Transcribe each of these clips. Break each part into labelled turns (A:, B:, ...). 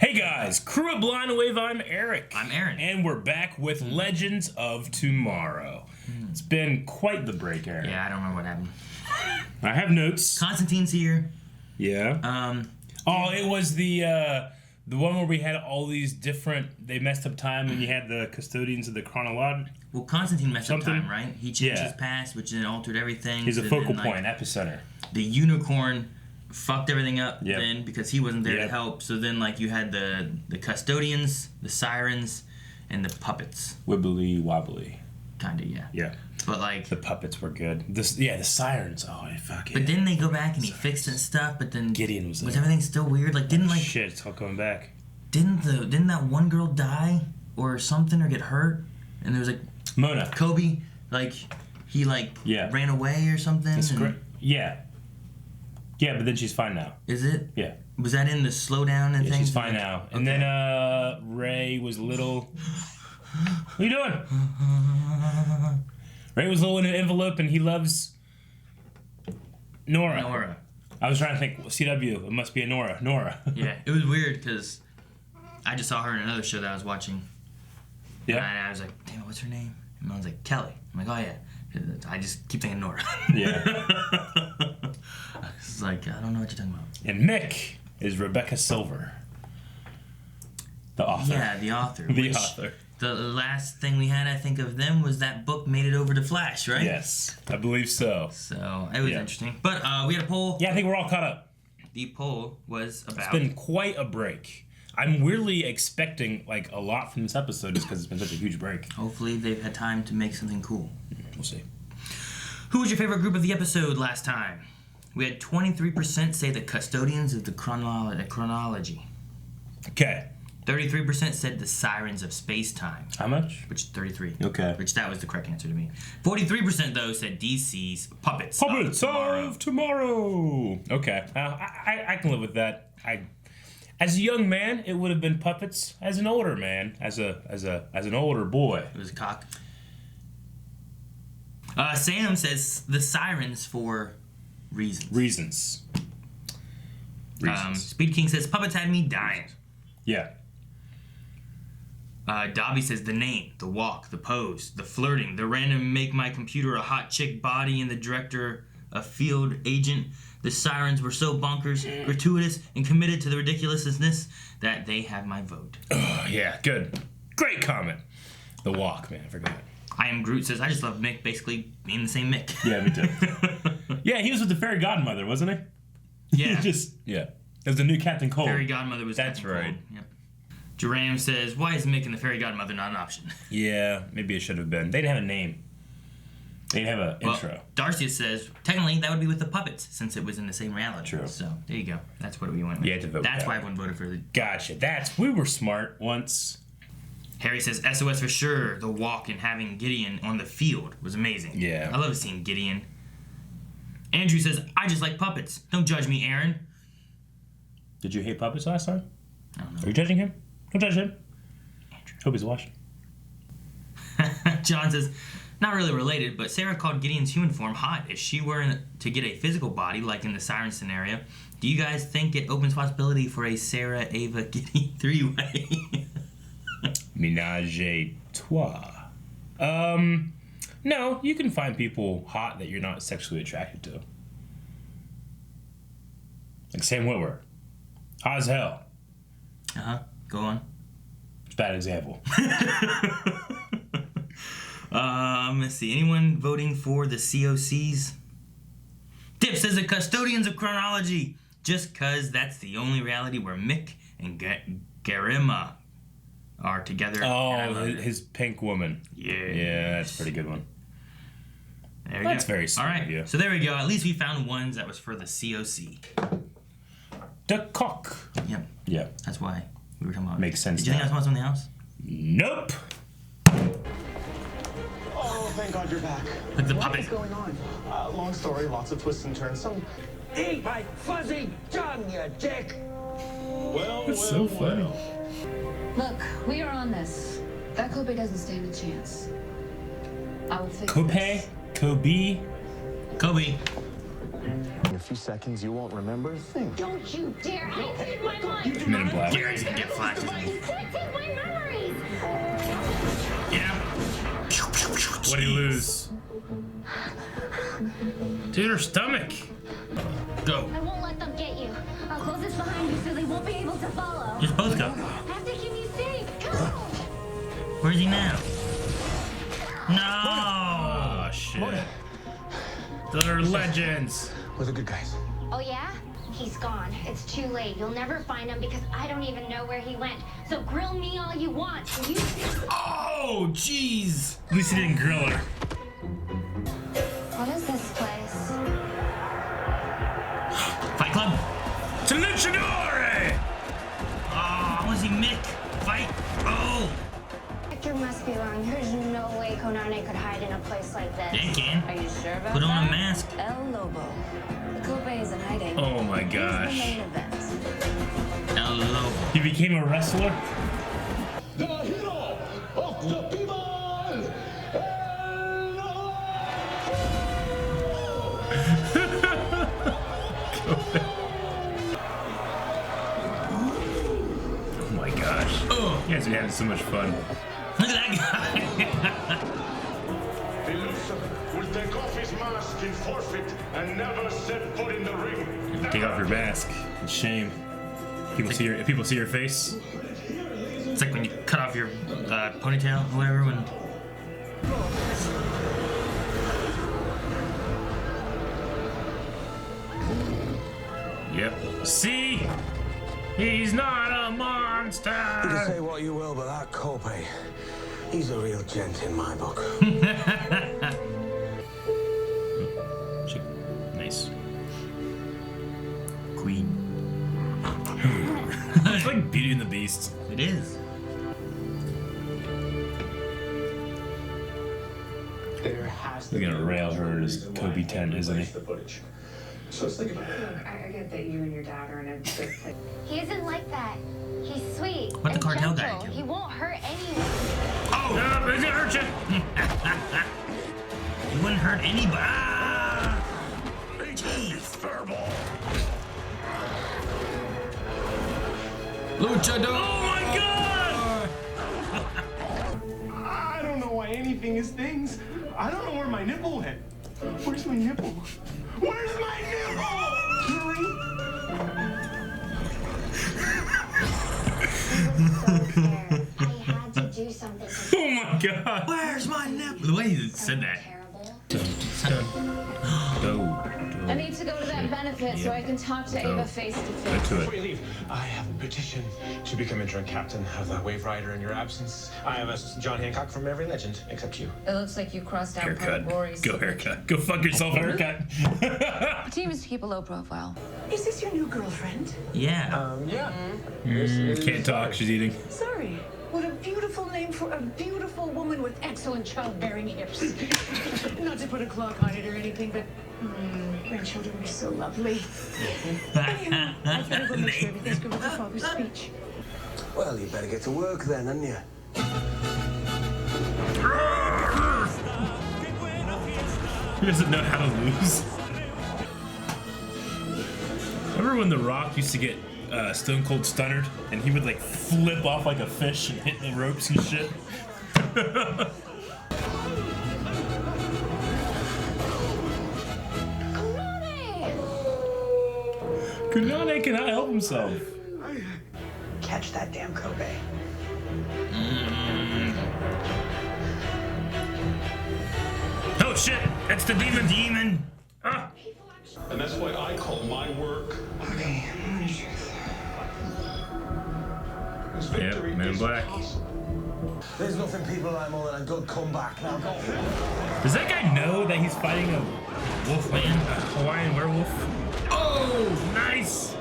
A: Hey guys, Crew of Blind Wave, I'm Eric.
B: I'm Aaron.
A: And we're back with Legends of Tomorrow. It's been quite the break, Aaron.
B: Yeah, I don't remember what happened.
A: I have notes.
B: Constantine's here.
A: Yeah. Oh, it was the one where we had all these different, they messed up time and you had the custodians of the chronology.
B: Well, Constantine messed up time, right? He changed his past, which then altered everything.
A: He's a focal point, epicenter.
B: The unicorn fucked everything up then because he wasn't there to help. So then, like, you had the custodians, the sirens, and the puppets.
A: Wibbly wobbly.
B: Kinda, yeah.
A: Yeah.
B: But like
A: the puppets were good. The sirens. Oh, fuck it.
B: But didn't they go back and he fixed and stuff? But then
A: Gideon was there.
B: Was everything still weird? Like, didn't like
A: shit? It's all coming back.
B: Didn't that one girl die or something or get hurt? And there was like
A: Mona.
B: Kobe, like he ran away or something.
A: That's great. Yeah. Yeah, but then she's fine now.
B: Is it?
A: Yeah.
B: Was that in the slowdown and things?
A: She's fine now. And then Ray was little. What are you doing? Ray was little in an envelope, and he loves Nora.
B: Nora.
A: I was trying to think. CW. It must be a Nora. Nora.
B: Yeah. It was weird because I just saw her in another show that I was watching.
A: Yeah.
B: And I was like, damn, what's her name? And I was like, Kelly. I'm like, oh yeah. I just keep thinking Nora.
A: Yeah.
B: It's like, I don't know what you're talking about.
A: And Mick is Rebecca Silver. The author.
B: Yeah, the author.
A: The author.
B: The last thing we had, I think, of them was that book made it over to Flash, right?
A: Yes, I believe so.
B: So, it was interesting. But we had a poll.
A: Yeah, I think we're all caught up.
B: The poll was about...
A: It's been quite a break. I'm weirdly expecting, like, a lot from this episode just because it's been such a huge break.
B: Hopefully they've had time to make something cool.
A: We'll see. Who
B: was your favorite group of the episode last time? We had 23% say the custodians of the chronology.
A: Okay.
B: 33% said the sirens of space-time.
A: How much?
B: Which 33.
A: Okay.
B: Which that was the correct answer to me. 43% though said DC's puppets.
A: Puppets of tomorrow. Okay. I can live with that. As a young man, it would have been puppets. As an older man, as an older boy,
B: it was a cock. Sam says the sirens for reasons. Speed King says puppets had me dying.
A: Yeah.
B: Dobby says the name, the walk, the pose, the flirting, the random make my computer a hot chick body, and the director a field agent. The sirens were so bonkers, gratuitous, and committed to the ridiculousness that they have my vote.
A: Oh, yeah, good. Great comment. The walk, man, I forgot.
B: I Am Groot says, I just love Mick basically being the same Mick.
A: Yeah, me too. Yeah, he was with the fairy godmother, wasn't he?
B: Yeah.
A: It was the new Captain Cold.
B: Fairy godmother was
A: That's
B: Captain
A: right.
B: Cold. Yep. Jaram says, why is Mick and the fairy godmother not an option?
A: Yeah, maybe it should have been. They didn't have a name. They didn't have an intro.
B: Darcy says, technically, that would be with the puppets, since it was in the same reality.
A: True.
B: So, there you go. That's what we went with.
A: You had to vote
B: That's
A: that
B: why
A: way.
B: everyone voted for the...
A: Gotcha. We were smart once.
B: Harry says, SOS for sure. The walk and having Gideon on the field was amazing.
A: Yeah.
B: I love seeing Gideon. Andrew says, I just like puppets. Don't judge me, Aaron.
A: Did you hate puppets last time?
B: I don't know.
A: Are you judging him? Don't judge him. Andrew. Hope he's watching.
B: John says, not really related, but Sarah called Gideon's human form hot. If she were to get a physical body, like in the siren scenario, do you guys think it opens possibility for a Sarah, Ava, Gideon three-way?
A: Ménage à trois. No, you can find people hot that you're not sexually attracted to. Like Sam Witwer. Hot as hell.
B: Uh-huh. Go on.
A: It's a bad example.
B: Let's see. Anyone voting for the COCs? Dip says the custodians of chronology. Just cause that's the only reality where Mick and Garima are together.
A: Oh, his pink woman.
B: Yeah.
A: Yeah, that's a pretty good one.
B: There
A: That's very sweet.
B: All right.
A: of you.
B: So there we go. At least we found ones that was for the COC.
A: The cock.
B: Yep.
A: Yeah.
B: That's why we were talking about.
A: Makes sense
B: Did you think I was talking about something else?
A: Nope.
C: Oh, thank God you're back.
B: Like the
C: What
B: puppet.
C: is going on? Long story, lots of twists and turns.
D: Eat my fuzzy tongue, you dick!
C: Well,
A: That's so funny.
E: Look, we are on this. That Kobe doesn't stand a chance. I will fix
A: Kobe?
E: this.
A: Kobe?
B: Kobe.
C: few seconds, you won't remember a thing.
E: Don't you dare! I paid my mind!
A: Men in Black.
B: Gary's gonna get flashes.
E: You can't take my memories!
B: Yeah.
A: What do you lose? Dude, her stomach.
B: Go.
E: I won't let them get you. I'll close this behind you so they won't be able to follow.
B: Just both go.
E: I have to keep you safe. Come on!
B: Where's he now? No.
A: Oh shit. Those are legends.
C: We're the good guys.
E: Oh yeah? He's gone. It's too late. You'll never find him because I don't even know where he went. So grill me all you want. You...
B: Oh, jeez.
A: At least he didn't grill her.
E: What is this place?
B: Fight Club.
A: To Luchador!
B: Oh, was he Mick? Fight. Oh.
E: Hector must be wrong. There's no way Konane could hide in a place like this.
B: Yeah, he can.
F: Are you sure about
B: Put on
F: that?
B: a mask.
F: El Lobo. The Kobe is in hiding.
A: Oh my
F: He's the
A: gosh.
F: main event.
B: Hello.
A: He became a wrestler?
C: The hero of the people!
A: Oh my gosh.
B: Oh,
A: You guys are having so much fun.
B: look at that guy.
G: The loser will take off his mask in forfeit and never set foot in the ring.
A: Take off your mask. It's shame. People see your face.
B: It's like when you cut off your ponytail or whatever. When
A: Yep. See? He's not a
H: You can
A: monster.
H: say what you will, but that Kope, he's a real gent in my book.
A: Nice.
B: Queen.
A: It's like Beauty and the Beast.
B: It is.
C: There has to
A: He's gonna
C: be a
A: rail her as
C: reason
A: Kobe
C: why
A: 10, isn't he?
C: the footage. So let's think about it.
F: I get that you and your dad are in a good place.
E: He isn't like that. He's sweet.
B: What the
E: and
B: cartel guy
E: gentle.
B: do?
E: He won't hurt anyone.
B: Oh,
A: No, it's gonna hurt you.
B: he wouldn't hurt anybody. Ah! Jeez. Luchador.
A: Oh my god!
C: I don't know why anything is things. I don't know where my nipple went. Where's my nipple? Where's my nipple?
E: I had to do something.
A: Oh my god!
B: Where's my nipple? The way he said that.
E: Terrible.
F: I need to go to that benefit so I can talk to Ava face to face.
A: Get to
C: Before
A: it.
C: you leave, I have a petition to become interim captain of the Waverider in your absence. I am a John Hancock from every legend, except you.
F: It looks like you crossed out part
A: Haircut.
F: of Rory's.
A: Go haircut. Go fuck yourself, haircut.
F: The team is to keep a low profile.
I: Is this your new girlfriend?
B: Yeah.
C: Yeah.
A: Can't talk. She's eating.
I: Sorry. What a beautiful name for a beautiful woman with excellent childbearing hips. Not to put a clock on it or anything, but grandchildren are so lovely. Anyhow, I gotta go make sure everything's good with your father's speech.
H: Well, you better get to work then, hadn't you?
A: He doesn't know how to lose. Remember when The Rock used to get Stone Cold Stunnered and he would like flip off like a fish and hit the ropes and shit? Kunane cannot help himself.
I: Catch that damn Kobe.
A: Oh shit! It's the demon!
B: Demon.
A: Ah.
G: And that's why I call my work.
I: Okay,
A: Yep, Men in Black.
H: There's nothing people like more than a good comeback. Now go.
A: Does that guy know that he's fighting a
B: Wolfman.
A: Hawaiian werewolf? Oh, nice!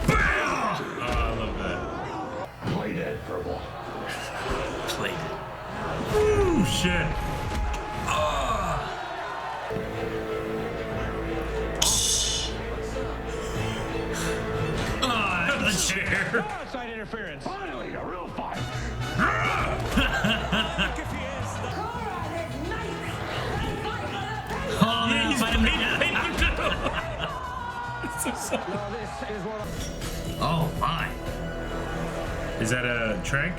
A: Bam! Oh, I love that.
G: Play dead, Purple.
B: Played.
A: Ooh, shit.
B: The chair.
G: Outside interference. Finally, a real fight.
B: Oh, man, fight him right now. Oh my!
A: Is that a trank?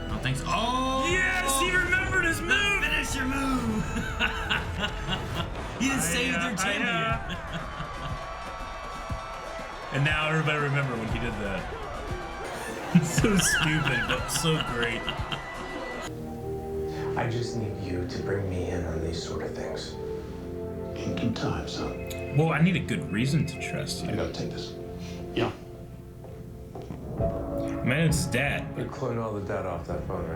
B: I don't think so. Oh!
A: Yes, he remembered his move.
B: Finish your move. He just saved their champion.
A: And now everybody remember when he did that. So stupid, but so great.
H: I just need you to bring me in on these sort of things.
G: In time, son.
A: Well, I need a good reason to trust you.
G: I gotta take this. Yeah.
A: Man, it's his dad.
H: You cloned all the data off that phone,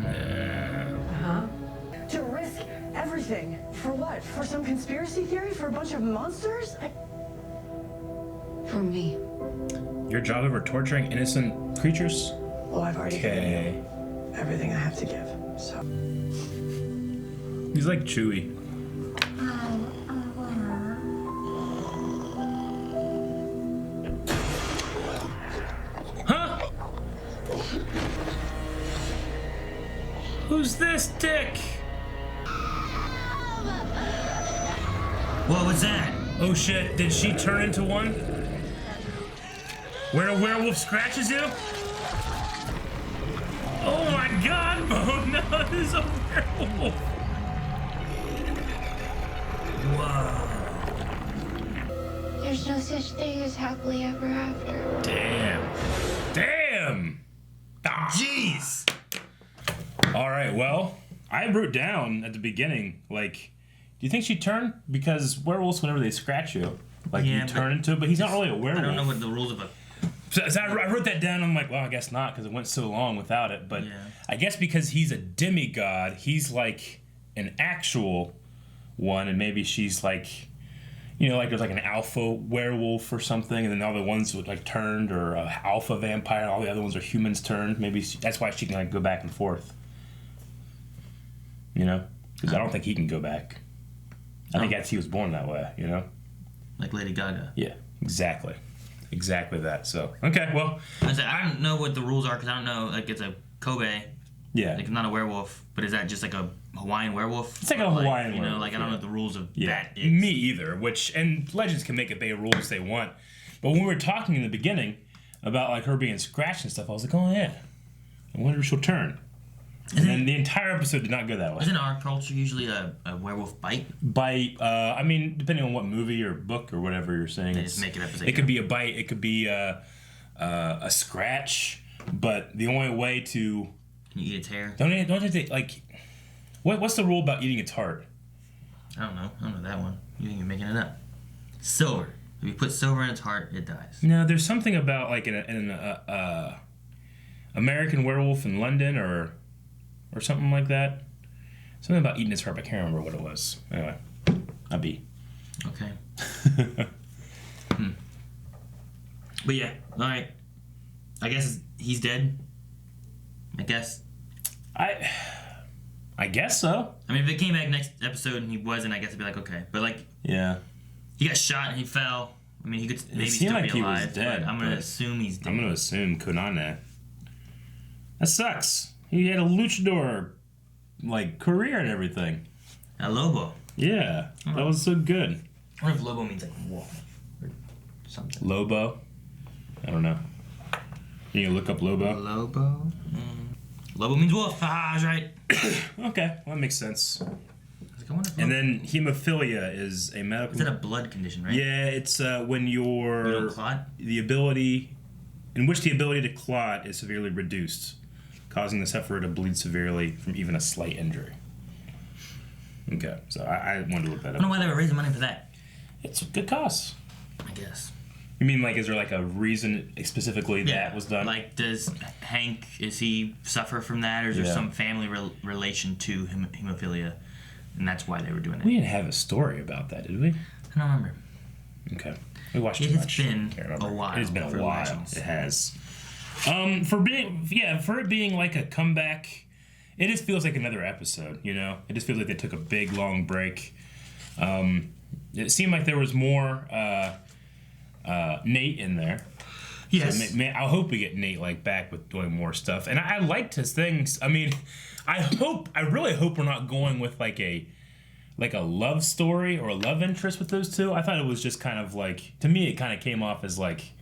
H: right?
I: To risk everything. For what? For some conspiracy theory? For a bunch of monsters?
F: For me.
A: Your job over torturing innocent creatures?
I: Well, I've already given
A: Okay.
I: you everything I have to give, so.
A: He's like Chewie. Huh? Who's this dick?
B: What was that?
A: Oh shit, did she turn into one? Where a werewolf scratches you? Oh my god, oh no, this is a werewolf.
B: Whoa.
E: There's no such thing as happily ever after.
A: Damn. Damn! Ah.
B: Jeez!
A: Alright, well, I wrote down at the beginning, like, do you think she turned? Because werewolves, whenever they scratch you, like,
B: Yeah,
A: you turn into it, but he's not really a werewolf.
B: I don't know what the rules of a.
A: So I wrote that down, I'm like, well, I guess not, because it went so long without it, but
B: Yeah.
A: I guess because he's a demigod, he's like an actual one, and maybe she's like, you know, like there's like an alpha werewolf or something, and then all the ones with like turned, or a alpha vampire, all the other ones are humans turned. Maybe that's why she can like go back and forth. You know, because I don't think he can go back. I think he was born that way. You know,
B: Like Lady Gaga.
A: yeah, exactly that. So okay, well,
B: I don't know what the rules are because I don't know. Like it's a Kobe.
A: yeah,
B: Like not a werewolf, but is that just like a Hawaiian werewolf?
A: it's like a
B: Or
A: Hawaiian
B: you know,
A: werewolf,
B: like I don't know what the rules of
A: yeah,
B: that is.
A: me either. Which and legends can make it big rules they want, but when we were talking in the beginning about like her being scratched and stuff, I was like, oh yeah, I wonder if she'll turn. And then the entire episode did not go that way.
B: Isn't our culture usually a werewolf bite?
A: Bite, I mean, depending on what movie or book or whatever you're saying,
B: They just make it up as they
A: it could
B: go.
A: be a bite, it could be a scratch, but the only way to
B: Can you eat its hair?
A: don't they, like what's the rule about eating its heart?
B: I don't know that one. You think you're making it up? Silver. If you put silver in its heart, it dies.
A: No, there's something about like in American Werewolf in London or something like that. Something about eating its heart, but I can't remember what it was. Anyway, I'll be.
B: Okay. But yeah, all right. I guess he's dead. I guess.
A: I guess so.
B: I mean, if it came back next episode and he wasn't, I guess I'd be like, okay. But like,
A: Yeah.
B: he got shot and he fell. I mean, he could maybe
A: seemed
B: still
A: like
B: be
A: he was
B: alive.
A: dead,
B: but I'm gonna
A: but
B: assume he's dead.
A: I'm gonna assume Konane. That sucks. He had a luchador like career and everything.
B: A Lobo.
A: Yeah, that was so good.
B: I wonder if Lobo means like wolf or something.
A: Lobo. I don't know. You can look up Lobo.
B: Lobo. Lobo means wolf. Ah, I was right.
A: Okay, well, that makes sense.
B: I wonder if
A: And then hemophilia is a medical.
B: is that a blood condition, right?
A: Yeah, it's when
B: You
A: your
B: don't clot?
A: the ability in which the ability to clot is severely reduced, causing the sufferer to bleed severely from even a slight injury. Okay, so I wanted to look that
B: I don't know
A: up.
B: why they were raising money for that.
A: It's a good cause.
B: I guess.
A: You mean like is there like a reason specifically that was done?
B: Like, does Hank, is he suffer from that, or is there
A: Yeah.
B: some family relation to hemophilia, and that's why they were doing it?
A: We didn't have a story about that, did we?
B: I don't remember.
A: Okay, we watched
B: It
A: too
B: has
A: much.
B: been
A: Can't remember.
B: a while
A: It has been a
B: for
A: while.
B: Legends.
A: It has. For it being like a comeback, it just feels like another episode. You know, it just feels like they took a big long break. It seemed like there was more Nate in there.
B: Yes.
A: So I hope we get Nate like back with doing more stuff. And I liked his things. I mean, I really hope we're not going with like a like a love story or a love interest with those two. I thought it was just kind of like, to me, it kind of came off as like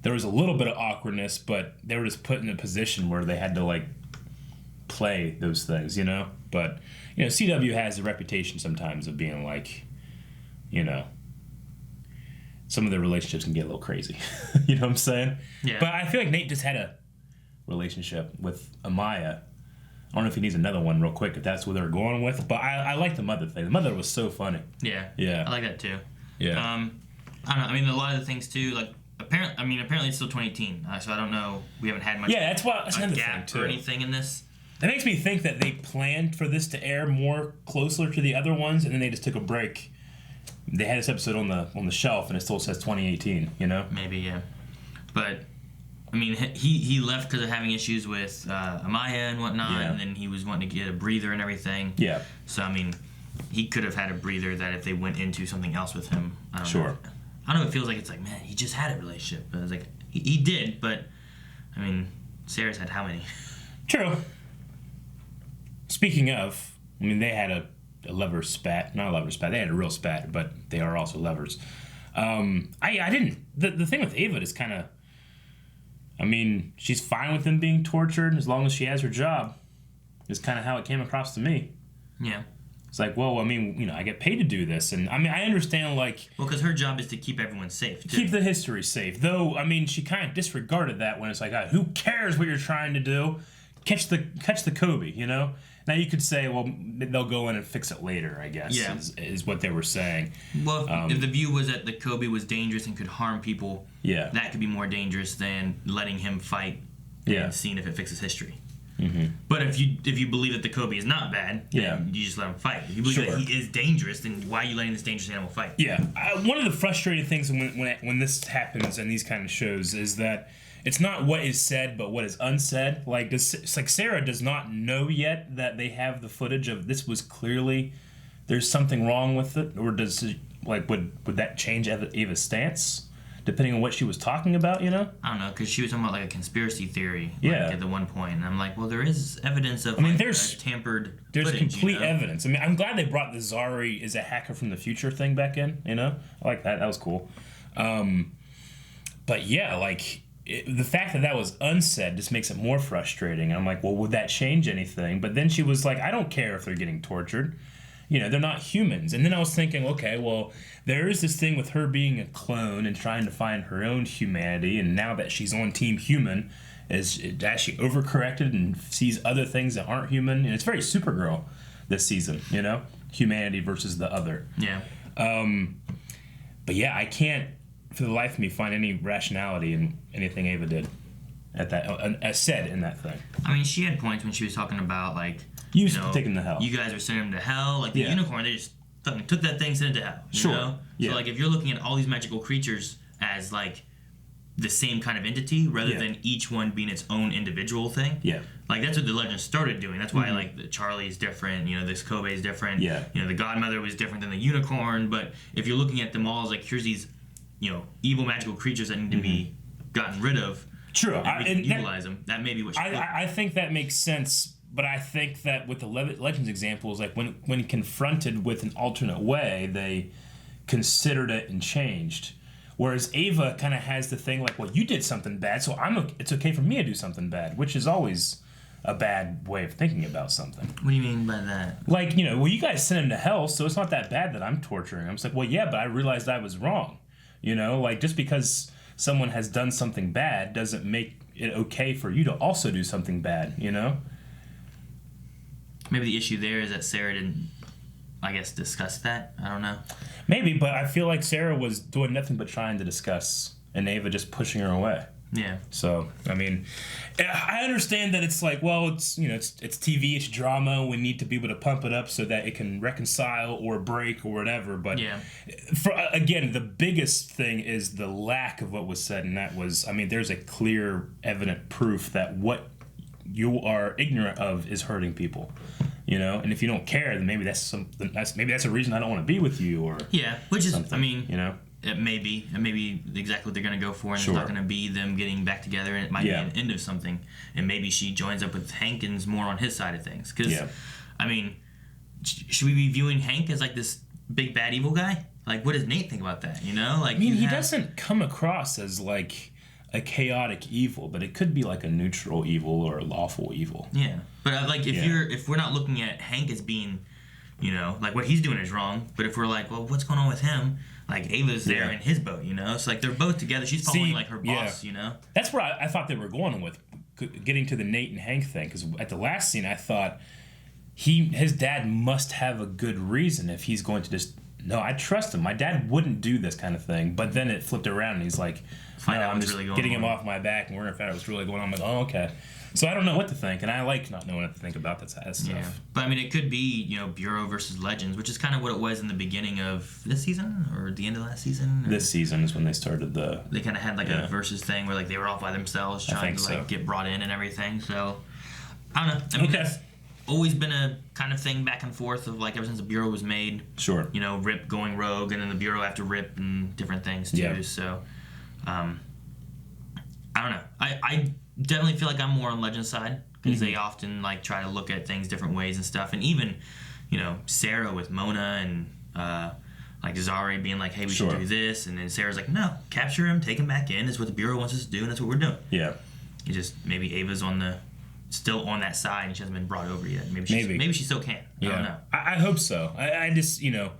A: there was a little bit of awkwardness, but they were just put in a position where they had to like play those things, you know? But, you know, CW has a reputation sometimes of being like, you know, some of their relationships can get a little crazy. You know what I'm saying?
B: Yeah.
A: But I feel like Nate just had a relationship with Amaya. I don't know if he needs another one real quick, if that's what they're going with. But I like the mother thing. The mother was so funny.
B: Yeah.
A: Yeah.
B: I like that too.
A: Yeah.
B: I don't know. I mean, a lot of the things too, like, apparently it's still 2018. So I don't know. We haven't had much
A: that's another
B: gap
A: thing, too.
B: or anything in this.
A: That makes me think that they planned for this to air more closer to the other ones, and then they just took a break. They had this episode on the shelf, and it still says 2018. You know?
B: Maybe, yeah. But I mean, he left because of having issues with Amaya and whatnot, and then he was wanting to get a breather and everything.
A: Yeah.
B: So I mean, he could have had a breather that if they went into something else with him. I don't know. I don't know. It feels like it's like, man, he just had a relationship. But I was like, he did, but I mean, Sarah's had how many? True.
A: Speaking of, I mean, they had a lover spat. Not a lover spat. They had a real spat, but they are also lovers. I didn't. The thing with Ava is kind of, I mean, she's fine with him being tortured as long as she has her job. Is kind of how it came across to me.
B: Yeah.
A: It's like, well, I mean, you know, I get paid to do this, and I mean, I understand, like...
B: Well, because her job is to keep everyone safe, too.
A: Keep the history safe. Though, I mean, she kind of disregarded that when it's like, who cares what you're trying to do? Catch the Kobe, you know? Now, you could say, well, they'll go in and fix it later, I guess, is what they were saying.
B: Well, if the view was that the Kobe was dangerous and could harm people, that could be more dangerous than letting him fight and seeing if it fixes history. Mm-hmm. But if you believe that the Kobe is not bad, then you just let him fight. If you believe that he is dangerous, then why are you letting this dangerous animal fight?
A: Yeah. One of the frustrating things when this happens in these kind of shows is that it's not what is said, but what is unsaid. Like, it's like Sarah does not know yet that they have the footage of this was clearly, there's something wrong with it, or does it, like, would that change Ava's stance? Depending on what she was talking about, you know?
B: I don't know, because she was talking about like a conspiracy theory at the one point, and I'm like, well, there is evidence of there's tampered
A: there's
B: footage,
A: complete evidence. I mean, I'm glad they brought the Zari is a hacker from the future thing back in, you know? I like that. That was cool. But yeah, like, the fact that was unsaid just makes it more frustrating. I'm like, well, would that change anything? But then she was like, I don't care if they're getting tortured. You know, they're not humans. And then I was thinking, okay, well, there is this thing with her being a clone and trying to find her own humanity, and now that she's on Team Human, is she overcorrected and sees other things that aren't human? And it's very Supergirl this season, you know? Humanity versus the other.
B: Yeah.
A: But yeah, I can't, for the life of me, find any rationality in anything Ava did at that, said in that thing.
B: I mean, she had points when she was talking about, like,
A: you know, take him to hell.
B: You guys were sending him to hell. Like the unicorn, they just fucking took that thing, sent it to hell. You know?
A: Yeah.
B: So, like, if you're looking at all these magical creatures as, like, the same kind of entity rather than each one being its own individual thing.
A: Yeah.
B: Like, that's what the legend started doing. That's why, like, the Charlie's different, you know, this Kobe is different.
A: Yeah.
B: You know, the Godmother was different than the unicorn. But if you're looking at them all as, like, here's these, you know, evil magical creatures that need to be gotten rid of.
A: True.
B: And we can utilize them. That may be what she did.
A: I think that makes sense. But I think that with the Legends examples, like when confronted with an alternate way, they considered it and changed. Whereas Ava kind of has the thing like, well, you did something bad, so it's okay for me to do something bad, which is always a bad way of thinking about something.
B: What do you mean by that?
A: Like, you know, well, you guys sent him to hell, so it's not that bad that I'm torturing him. It's like, well, yeah, but I realized I was wrong. You know, like, just because someone has done something bad doesn't make it okay for you to also do something bad, you know?
B: Maybe the issue there is that Sarah didn't, I guess, discuss that. I don't know.
A: Maybe, but I feel like Sarah was doing nothing but trying to discuss, and Ava just pushing her away.
B: Yeah.
A: So, I mean, I understand that it's like, well, it's, you know, it's TV, it's drama. We need to be able to pump it up so that it can reconcile or break or whatever. But again, the biggest thing is the lack of what was said, and that was, I mean, there's a clear, evident proof that what you are ignorant of is hurting people. You know, and if you don't care, then maybe that's a reason I don't want to be with you, or
B: which is,
A: something,
B: I mean,
A: you know,
B: it may be exactly what they're going to go for, and it's not going to be them getting back together, and it might be an end of something, and maybe she joins up with Hankins more on his side of things, because, I mean, should we be viewing Hank as like this big bad evil guy? Like, what does Nate think about that? You know, like
A: I mean, he doesn't come across as like a chaotic evil, but it could be like a neutral evil or a lawful evil.
B: Yeah, but like if we're not looking at Hank as being, you know, like what he's doing is wrong, but if we're like, well, what's going on with him? Like Ava's there in his boat, you know. It's like they're both together. She's following like her boss, you know.
A: That's where I thought they were going with getting to the Nate and Hank thing, because at the last scene I thought his dad must have a good reason if he's going to just. No, I trust him. My dad wouldn't do this kind of thing. But then it flipped around and he's like, I'm just really getting him off my back and we're going to find out what's really going on. I'm like, oh, okay. So I don't know what to think, and I like not knowing what to think about that stuff.
B: Yeah. But I mean, it could be, you know, Bureau versus Legends, which is kind of what it was in the beginning of this season or the end of last season.
A: This season is when they started
B: They kind of had like a versus thing where like they were all by themselves trying to like get brought in and everything. So I don't know. I mean, that's always been a kind of thing back and forth of like ever since the Bureau was made.
A: Sure.
B: You know, Rip going rogue, and then the Bureau after Rip and different things too. Yeah. So, I don't know. I definitely feel like I'm more on Legends side because they often like try to look at things different ways and stuff. And even, you know, Sarah with Mona and like Zari being like, hey, we should do this, and then Sarah's like, no, capture him, take him back in. Is what the Bureau wants us to do, and that's what we're doing.
A: Yeah.
B: You just maybe Ava's still on that side and she hasn't been brought over yet. Maybe she still can. I don't know.
A: I hope so. I just, you know,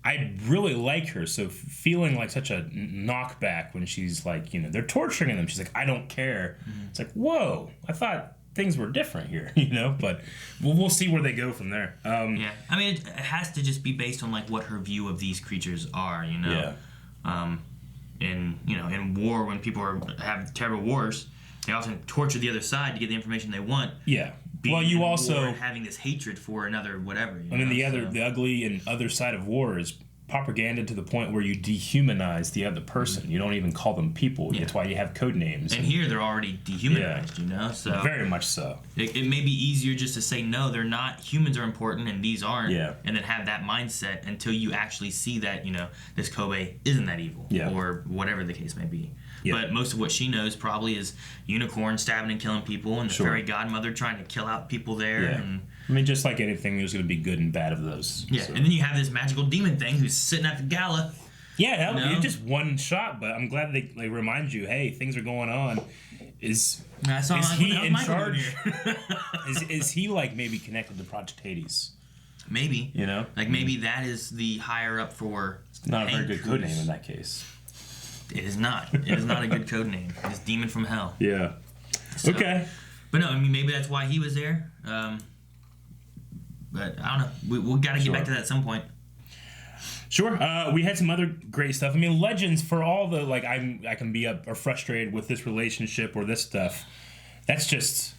A: I really like her, so feeling like such a knockback when she's like, you know, they're torturing them. She's like, I don't care. It's like, whoa, I thought things were different here, you know, but we'll see where they go from there.
B: Yeah, I mean, it has to just be based on like what her view of these creatures are, you know. Yeah. In war, when people have terrible wars, they often torture the other side to get the information they want.
A: Yeah. Well, you also
B: having this hatred for another whatever.
A: I mean, the ugly and other side of war is propaganda to the point where you dehumanize the other person. You don't even call them people. Yeah. That's why you have code names.
B: And here they're already dehumanized, you know? So
A: very much so.
B: It may be easier just to say, no, they're not. Humans are important and these aren't.
A: Yeah.
B: And then have that mindset until you actually see that, you know, this Kobe isn't that evil.
A: Yeah.
B: Or whatever the case may be.
A: Yeah.
B: But most of what she knows probably is unicorn stabbing and killing people and the fairy godmother trying to kill out people there.
A: Yeah.
B: And
A: I mean, just like anything, there's going to be good and bad of those.
B: Yeah, so. And then you have this magical demon thing who's sitting at the gala.
A: Yeah, it's just one shot, but I'm glad they remind you, hey, things are going on. Is he in charge? is he like maybe connected to Project Hades?
B: Maybe.
A: You know?
B: Like maybe that is the higher up for
A: It's not a very good code name in that case.
B: It is not. It is not a good code name. It's Demon from Hell.
A: Yeah. So, okay.
B: But no, I mean, maybe that's why he was there. But I don't know. We've got to get back to that at some point.
A: Sure. We had some other great stuff. I mean, Legends, for all the, like, I can be up or frustrated with this relationship or this stuff, that's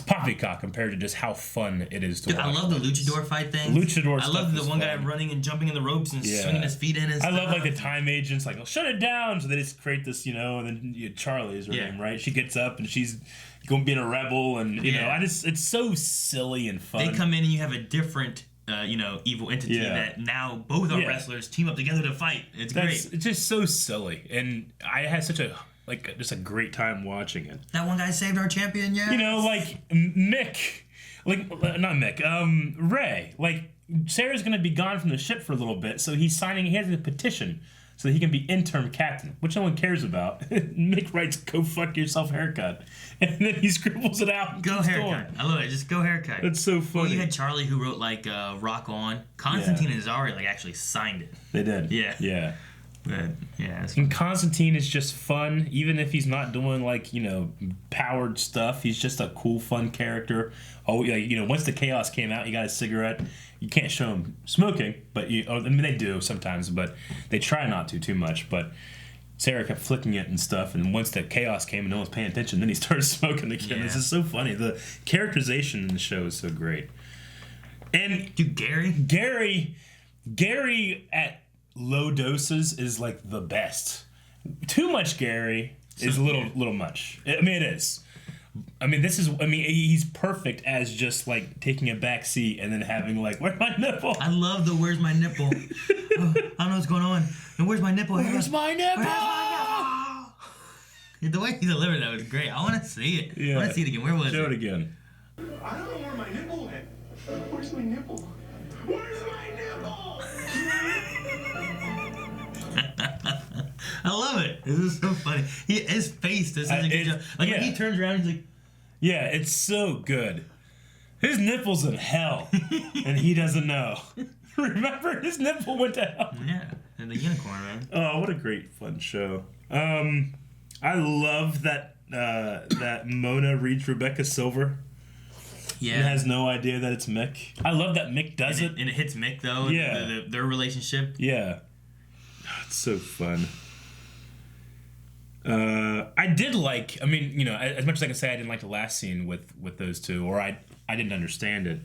A: poppycock compared to just how fun it is to watch.
B: I love the luchador fight thing.
A: Luchador
B: I love the one guy running and jumping in the ropes and swinging his feet in and stuff.
A: I love, like, the time agents, like, shut it down. So they just create this, you know, and then Charlie is her name, right? She gets up and she's going to be a rebel, and, you know, it's so silly and fun.
B: They come in and you have a different, evil entity that now both our wrestlers team up together to fight. It's great.
A: It's just so silly. And I had such a... like, just a great time watching it.
B: That one guy saved our champion, yeah.
A: You know, like, Mick. Like, not Mick. Ray. Like, Sarah's going to be gone from the ship for a little bit, so he has a petition so that he can be interim captain, which no one cares about. Mick writes, go fuck yourself haircut. And then he scribbles it out and
B: go haircut. I love it. Just go haircut.
A: That's so funny.
B: Well, you had Charlie who wrote, like, Rock On. Constantine and Zari, like, actually signed it.
A: They did.
B: Yeah.
A: Yeah.
B: But, yeah,
A: and Constantine is just fun, even if he's not doing, like, you know, powered stuff. He's just a cool, fun character. Oh, yeah, you know, once the chaos came out, he got a cigarette. You can't show him smoking, but I mean, they do sometimes, but they try not to too much. But Sarah kept flicking it and stuff, and once the chaos came and no one's paying attention, then he started smoking again. Yeah. This is so funny. The characterization in the show is so great. And
B: dude,
A: Gary at low doses is like the best. Too much Gary is a little much. I mean, it is. I mean, he's perfect as just like taking a back seat and then having like, where's my nipple?
B: I love the where's my nipple. I don't know what's going on. And where's my nipple?
A: Where's my nipple?
B: The way he delivered that was great. I want to see it.
A: Yeah.
B: I want to see it again. Where was it?
A: Show it again.
G: I don't know where my nipple went. Where's my nipple? Where's my nipple?
B: I love it. This is so funny. His face does such a good job. Like when he turns around, he's like,
A: yeah, it's so good. His nipple's in hell, and he doesn't know. Remember, his nipple went to hell.
B: Yeah, and the unicorn, man.
A: Oh, what a great fun show. I love that that Mona reads Rebecca Silver.
B: Yeah.
A: And has no idea that it's Mick. I love that Mick does it.
B: And it hits Mick, though.
A: Yeah.
B: Their relationship.
A: Yeah. It's so fun. I did like, I mean, you know, as much as I can say I didn't like the last scene with those two, or I didn't understand it.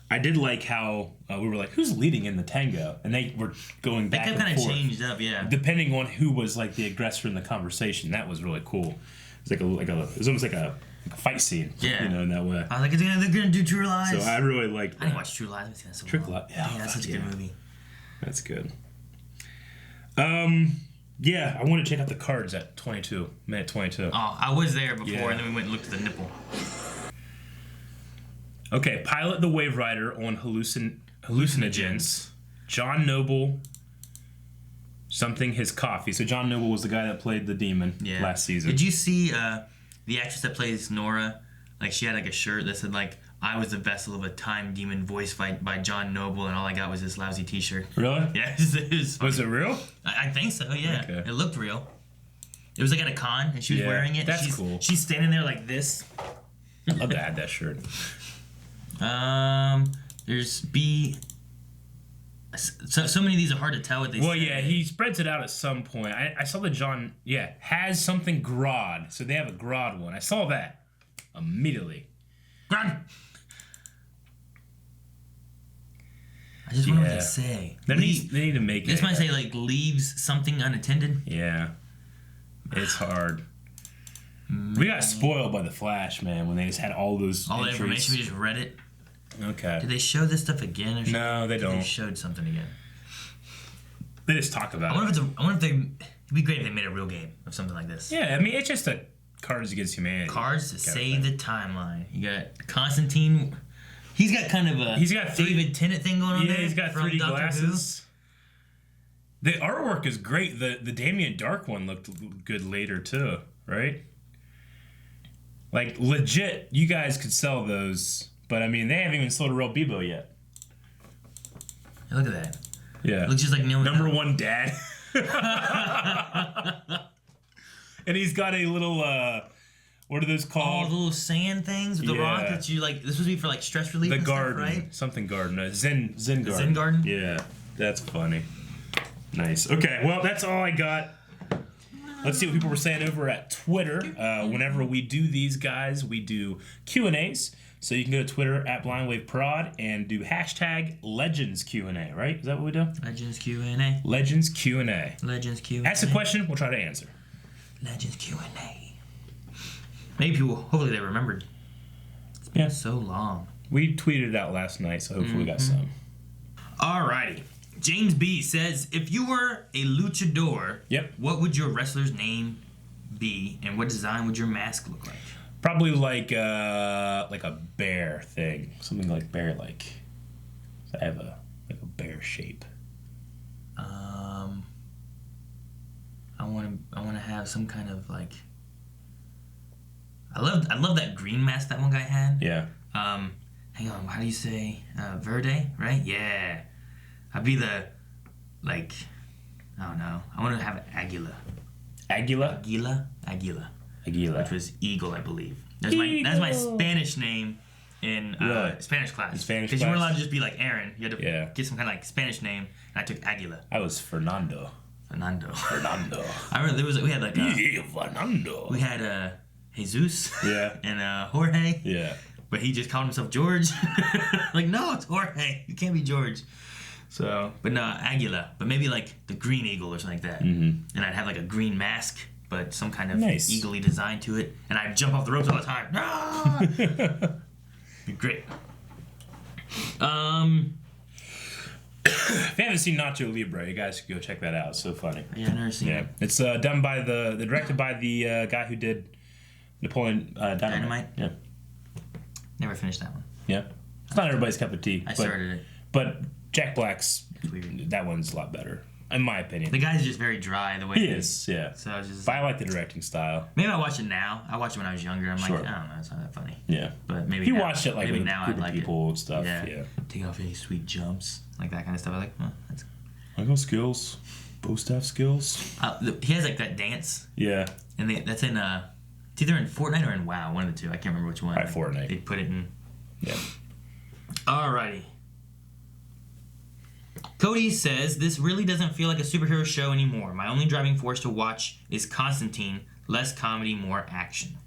A: I did like how we were like, who's leading in the tango? And they were going back and forth.
B: They kept kind of changed up, yeah.
A: Depending on who was like the aggressor in the conversation. That was really cool. It was it was almost like a fight scene.
B: Yeah.
A: You know, in that way.
B: I was like, they're gonna do True Lies.
A: So I really liked that.
B: I didn't watch True Lies. I've seen that so
A: True
B: long.
A: Lies. Yeah,
B: that's such a good movie.
A: That's good. Yeah, I want to check out the cards at 22, minute 22.
B: Oh, I was there before, and then we went and looked at the nipple.
A: Okay, pilot the Waverider on hallucinogens. John Noble, something his coffee. So John Noble was the guy that played the demon last season.
B: Did you see the actress that plays Nora? Like, she had like a shirt that said like, I was the vessel of a time demon voiced by John Noble, and all I got was this lousy t-shirt.
A: Really?
B: Yeah.
A: Was it real?
B: I think so, yeah.
A: Okay.
B: It looked real. It was like at a con, and she was wearing it.
A: That's cool.
B: She's standing there like this.
A: I'd love to add that shirt.
B: There's B. So many of these are hard to tell what they say.
A: Well, yeah, he spreads it out at some point. I saw that John, has something Grodd. So they have a Grodd one. I saw that immediately.
B: Grodd! I just wonder what they say.
A: They need to make it.
B: This might say, like, leaves something unattended.
A: Yeah. It's hard. We got spoiled by The Flash, man, when they just had all those
B: All
A: entries.
B: the information, we just read it.
A: Okay.
B: Did they show this stuff again? Or
A: No, they don't.
B: They showed something again.
A: They just talk about
B: I wonder if they... It'd be great if they made a real game of something like this.
A: Yeah, I mean, it's just a Cards Against Humanity.
B: Cards to save the timeline. You got Constantine... He's got kind of a David Tennant thing going on there.
A: Yeah, he's got 3D
B: Doctor
A: glasses. Who. The artwork is great. The Damien Dark one looked good later, too, right? Like, legit, you guys could sell those, but, I mean, they haven't even sold a real Bebo yet.
B: Hey, look at that.
A: Yeah.
B: It looks just like Neil
A: Number one dad. And he's got a little, what are those called?
B: Oh, the little sand things with the rock that you, like, this would be for, like, stress relief and
A: garden,
B: stuff, right?
A: Something garden. Zen garden.
B: Zen garden?
A: Yeah, that's funny. Nice. Okay, well, that's all I got. Let's see what people were saying over at Twitter. Whenever we do these, guys, we do Q&As. So you can go to Twitter at BlindWaveProd and do hashtag Legends Q&A, right? Is that what we do?
B: Legends Q&A.
A: Legends Q&A.
B: Legends Q&A.
A: Ask a question, we'll try to answer.
B: Legends Q&A. Maybe people, hopefully they remembered. It's been so long.
A: We tweeted it out last night, so hopefully we got some.
B: Alrighty. James B says, if you were a luchador, what would your wrestler's name be, and what design would your mask look like?
A: Probably like a bear thing, something like bear-like. I have a bear shape.
B: I want to have some kind of like. I love that green mask that one guy had.
A: Yeah.
B: Hang on, how do you say Verde? Right? Yeah. I'd be the, like, I don't know. I want to have Aguila.
A: Aguila?
B: Aguila.
A: Aguila.
B: Which was eagle, I believe. That's my Spanish name in Spanish class.
A: In Spanish class?
B: Because you weren't allowed to just be like Aaron. You had to get some kind of like Spanish name, and I took Aguila.
A: I was Fernando.
B: I remember we had like
A: Fernando.
B: We had Jesus.
A: Yeah.
B: And Jorge.
A: Yeah.
B: But he just called himself George. Like, no, it's Jorge. You can't be George. So, but no, Aguila. But maybe like the green eagle or something like that. Mm-hmm. And I'd have like a green mask, but some kind of eagle-y design to it. And I'd jump off the ropes all the time. Ah! Great.
A: If you haven't seen Nacho Libre, you guys should go check that out. It's so funny.
B: Yeah, I've never seen it.
A: It's done by directed by the guy who did Napoleon Dynamite. Yeah.
B: Never finished that one.
A: Yeah. It's not everybody's cup of tea.
B: I started it.
A: But Jack Black's that one's a lot better, in my opinion.
B: The guy's just very dry the way
A: he is. Yeah.
B: So I was just.
A: But I like the directing style.
B: Maybe I watch it now. I watched it when I was younger. I'm
A: Sure.
B: like, I don't know, it's not that funny.
A: Yeah.
B: But maybe
A: you
B: now,
A: watched it like
B: maybe
A: with
B: now
A: a group
B: I'd like
A: of people
B: it.
A: and stuff.
B: Yeah.
A: Yeah.
B: Taking off any sweet jumps, like that kind of stuff. I was like, well, that's.
A: I got skills. Post staff skills.
B: He has like that dance.
A: Yeah.
B: And that's in it's either in Fortnite or in WoW, one of the two. I can't remember which one.
A: Right, Fortnite.
B: They put it in.
A: Yeah.
B: Alrighty. Cody says, this really doesn't feel like a superhero show anymore. My only driving force to watch is Constantine. Less comedy, more action.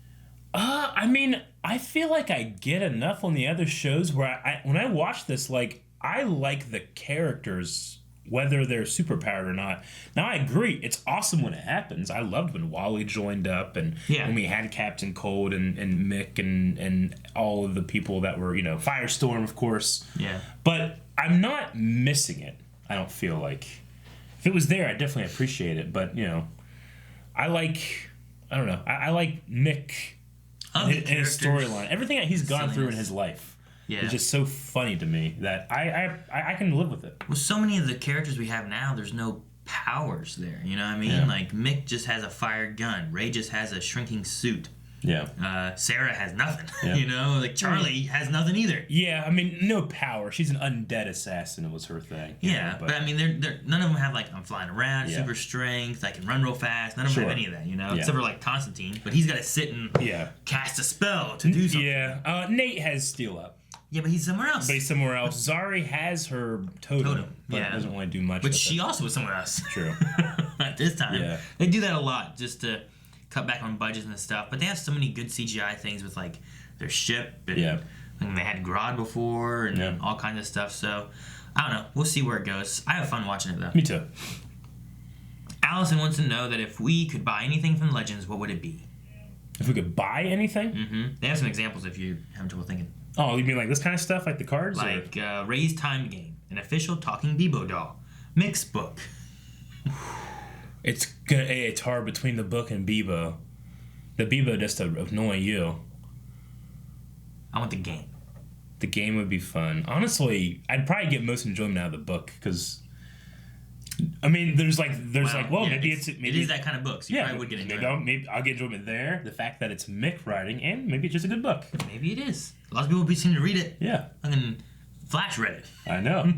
A: I mean, I feel like I get enough on the other shows where when I watch this, like, I like the characters, whether they're superpowered or not. Now, I agree. It's awesome when it happens. I loved when Wally joined up and when we had Captain Cold and Mick and all of the people that were, Firestorm, of course.
B: Yeah.
A: But I'm not missing it, I don't feel like. If it was there, I'd definitely appreciate it. But, I like Mick and his storyline. Everything that he's gone through in his life. Yeah. It's just so funny to me that I can live with it.
B: Well, so many of the characters we have now, there's no powers there. You know what I mean?
A: Yeah.
B: Like, Mick just has a fire gun. Ray just has a shrinking suit.
A: Yeah.
B: Sarah has nothing.
A: Yeah.
B: Like Charlie has nothing either.
A: Yeah, I mean, no power. She's an undead assassin was her thing.
B: Yeah, but I mean, they're none of them have like I'm flying around, super strength, I can run real fast. None of them have any of that, except for like Constantine. But he's got to sit and cast a spell to do something.
A: Yeah, Nate has Steel Up.
B: Yeah, but he's somewhere else.
A: Zari has her totem. But doesn't want to do much.
B: But she also was somewhere else.
A: True.
B: At this time,
A: yeah,
B: they do that a lot just to cut back on budgets and stuff. But they have so many good CGI things with like their ship and, and they had Grodd before and all kinds of stuff. So I don't know. We'll see where it goes. I have fun watching it though.
A: Me too.
B: Allison wants to know that if we could buy anything from Legends, what would it be?
A: If we could buy anything?
B: Mm-hmm. They have some examples if you're having trouble thinking.
A: Oh, you mean like this kind of stuff, like the cards?
B: Like Ray's Time Game, an official talking Bebo doll, Mick's book.
A: It's hard between the book and Bebo. The Bebo just to annoy you.
B: I want the game.
A: The game would be fun. Honestly, I'd probably get most enjoyment out of the book because, I mean, maybe
B: it is that kind of book. So you probably would get enjoyment.
A: Maybe I'll get enjoyment there. The fact that it's Mick writing, and maybe it's just a good book.
B: Maybe it is. A lot of people seem to read it.
A: Yeah.
B: I mean, Flash read it.
A: I know.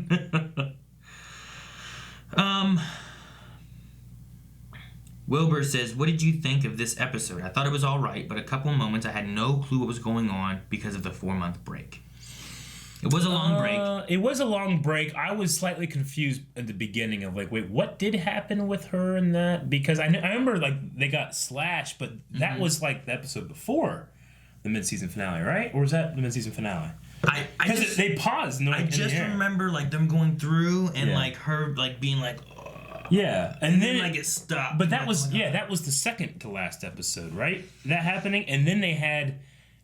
B: Wilbur says, what did you think of this episode? I thought it was all right, but a couple of moments I had no clue what was going on because of the 4-month break. It was a long break.
A: It was a long break. I was slightly confused at the beginning of like, wait, what did happen with her and that? Because I remember like they got slashed, but that was like the episode before the mid-season finale, right? Or was that the mid-season finale? Because they paused.
B: I just remember like them going through and like her like being like,
A: yeah, and then
B: like it stopped.
A: But that was that was the second to last episode, right? That happening, and then they had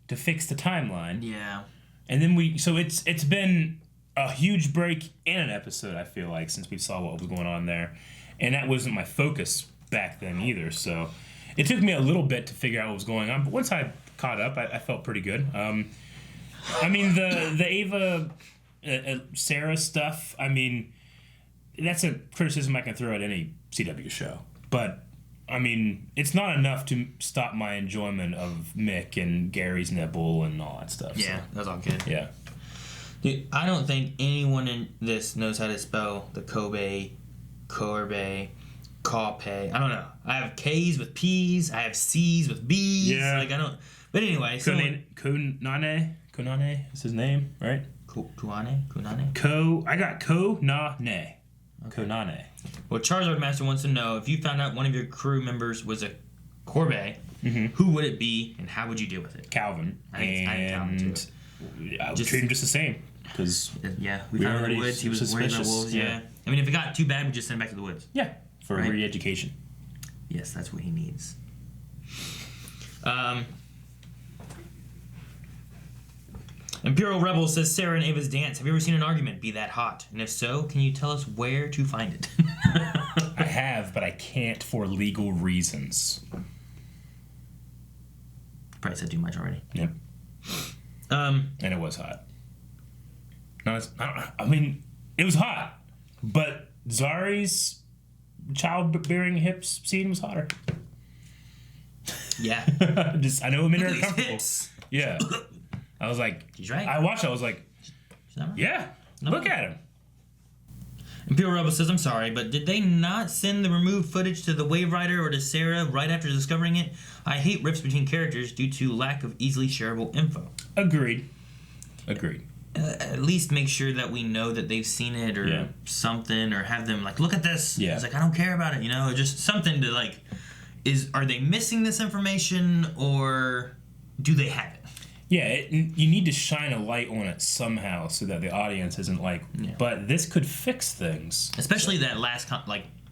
A: to fix the timeline.
B: Yeah.
A: And then it's been a huge break in an episode, I feel like, since we saw what was going on there. And that wasn't my focus back then either. So it took me a little bit to figure out what was going on. But once I caught up, I felt pretty good. I mean, the Ava Sarah stuff, I mean, that's a criticism I can throw at any CW show. But I mean, it's not enough to stop my enjoyment of Mick and Gary's nipple and all that stuff.
B: Yeah,
A: so.
B: That's all good.
A: Yeah.
B: Dude, I don't think anyone in this knows how to spell the Kobe, Korbe, Kaupe. I don't know. I have K's with P's. I have C's with B's.
A: Yeah.
B: Like, I don't... But anyway...
A: Konane is his name, right?
B: Kunane?
A: I got Konane. Okay. Konane.
B: Well, Charizard Master wants to know, if you found out one of your crew members was a Korbe, who would it be, and how would you deal with it?
A: Calvin.
B: I think Calvin, too.
A: I would treat him just the same. Cause
B: we found him in the woods. He was worried about wolves. Yeah. I mean, if it got too bad, we just send him back to the woods.
A: Yeah. For re-education.
B: Yes, that's what he needs. Imperial Rebel says, Sarah and Ava's dance. Have you ever seen an argument be that hot? And if so, can you tell us where to find it?
A: I have, but I can't for legal reasons.
B: Probably said too much already.
A: Yep. And it was hot. I mean, It was hot, but Zari's childbearing hips scene was hotter.
B: Yeah.
A: I know women are
B: Look at these
A: comfortable.
B: hips.
A: Yeah. I was like,
B: He's right.
A: I watched it, I was like,
B: She's not right.
A: yeah, look at him.
B: Imperial Rebel says, I'm sorry, but did they not send the removed footage to the Waverider or to Sarah right after discovering it? I hate rips between characters due to lack of easily shareable info.
A: Agreed.
B: At least make sure that we know that they've seen it or something, or have them like, look at this.
A: Yeah.
B: It's like, I don't care about it, just something to like, are they missing this information or do they have it?
A: Yeah, you need to shine a light on it somehow so that the audience isn't like, but this could fix things.
B: Especially that last